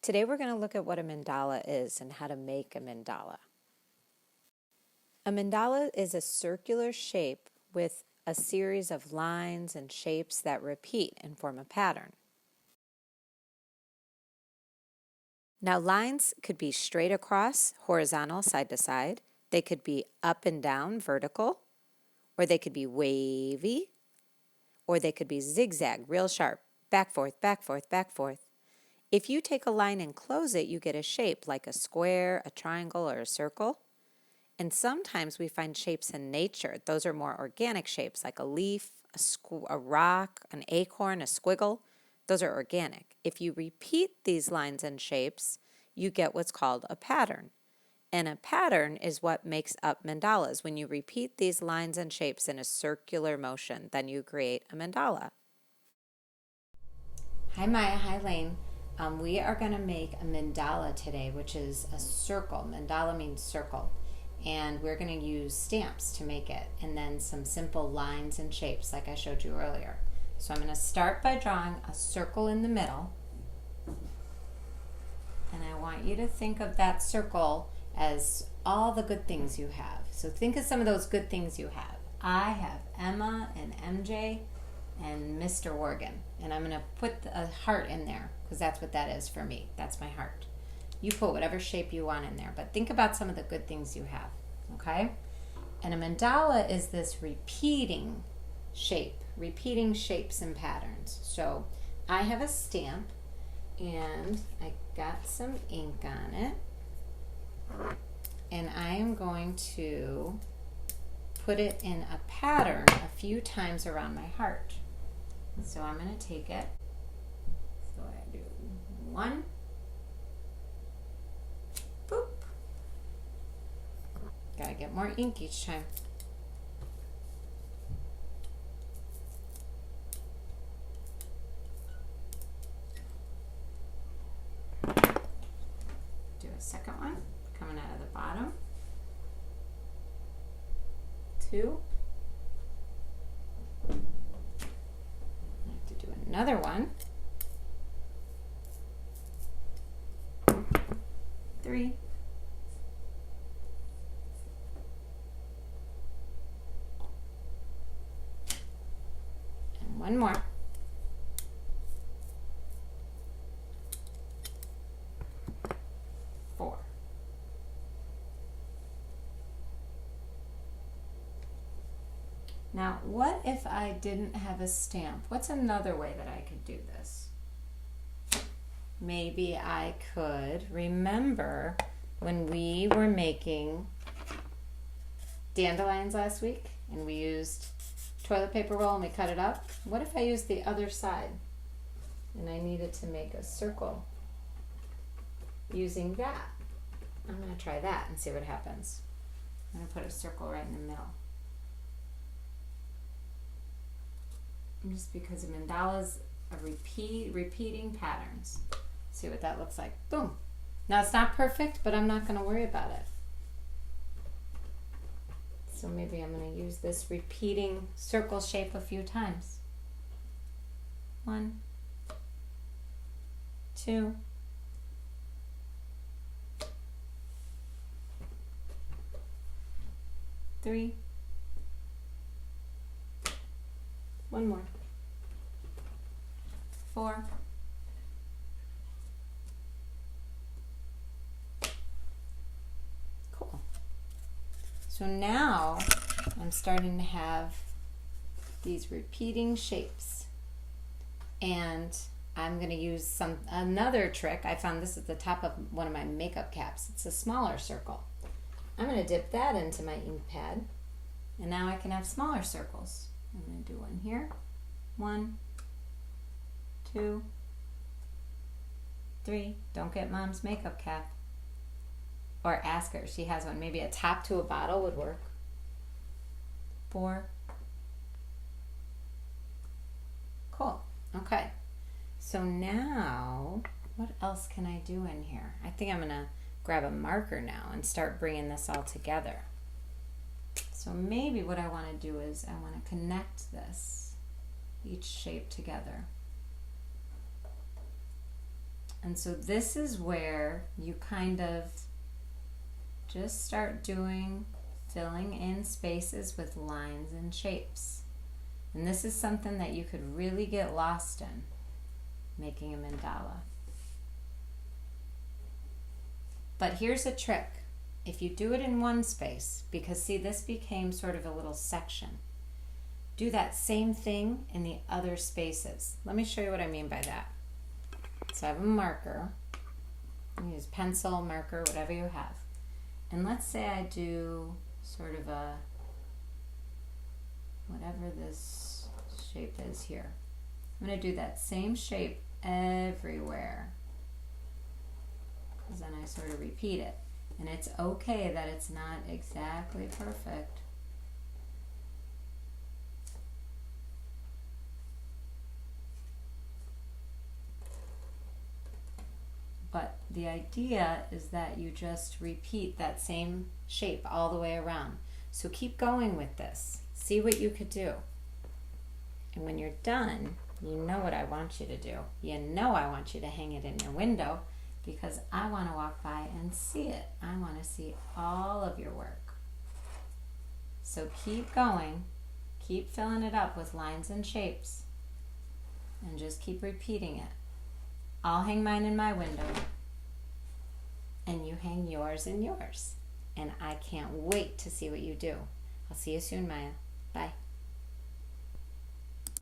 Today we're going to look at what a mandala is and how to make a mandala. A mandala is a circular shape with a series of lines and shapes that repeat and form a pattern. Now lines could be straight across, horizontal, side to side. They could be up and down, vertical, or they could be wavy, or they could be zigzag, real sharp, back, forth, back, forth, back, forth. If you take a line and close it, you get a shape like a square, a triangle, or a circle. And sometimes we find shapes in nature. Those are more organic shapes like a leaf, a rock, an acorn, a squiggle. Those are organic. If you repeat these lines and shapes, you get what's called a pattern. And a pattern is what makes up mandalas. When you repeat these lines and shapes in a circular motion, then you create a mandala. Hi Maya, hi Lane. We are going to make a mandala today, which is a circle. Mandala means circle. And we're going to use stamps to make it, and then some simple lines and shapes like I showed you earlier. So I'm going to start by drawing a circle in the middle. And I want you to think of that circle as all the good things you have. So think of some of those good things you have. I have Emma and MJ and Mr. Worgan. And I'm going to put a heart in there because that's what that is for me. That's my heart. You put whatever shape you want in there, but think about some of the good things you have, okay? And a mandala is this repeating shape, repeating shapes and patterns. So I have a stamp, and I got some ink on it, and I am going to put it in a pattern a few times around my heart. So I'm going to take it. So I do 1, boop. Gotta get more ink each time. Do a second one, coming out of the bottom. 2. I have to do another one. 3. And one more. 4. Now, what if I didn't have a stamp? What's another way that I could do this? Maybe I could remember when we were making dandelions last week and we used toilet paper roll and we cut it up. What if I used the other side and I needed to make a circle using that? I'm going to try that and see what happens. I'm going to put a circle right in the middle. Just because a mandala's a repeating patterns. See what that looks like. Boom. Now it's not perfect, but I'm not going to worry about it. So maybe I'm going to use this repeating circle shape a few times. 1, 2, 3. One more. 4. Cool. So now I'm starting to have these repeating shapes, and I'm going to use another trick. I found this at the top of one of my makeup caps. It's a smaller circle. I'm going to dip that into my ink pad, and now I can have smaller circles. I'm going to do one here. 1, 2, 3. Don't get Mom's makeup cap. Or ask her. She has one. Maybe a top to a bottle would work. 4. Cool. Okay. So now, what else can I do in here? I think I'm going to grab a marker now and start bringing this all together. So maybe what I want to do is I want to connect each shape together. And so this is where you kind of just start filling in spaces with lines and shapes. And this is something that you could really get lost in, making a mandala. But here's a trick. If you do it in one space, because see, this became sort of a little section, do that same thing in the other spaces. Let me show you what I mean by that. So I have a marker. You use pencil, marker, whatever you have. And let's say I do sort of a, whatever this shape is here. I'm going to do that same shape everywhere, because then I sort of repeat it. And it's okay that it's not exactly perfect. But the idea is that you just repeat that same shape all the way around. So keep going with this. See what you could do. And when you're done, you know what I want you to do. You know I want you to hang it in your window, because I want to walk by and see it. I want to see all of your work. So keep going. Keep filling it up with lines and shapes. And just keep repeating it. I'll hang mine in my window, and you hang yours in yours. And I can't wait to see what you do. I'll see you soon, Maya. Bye.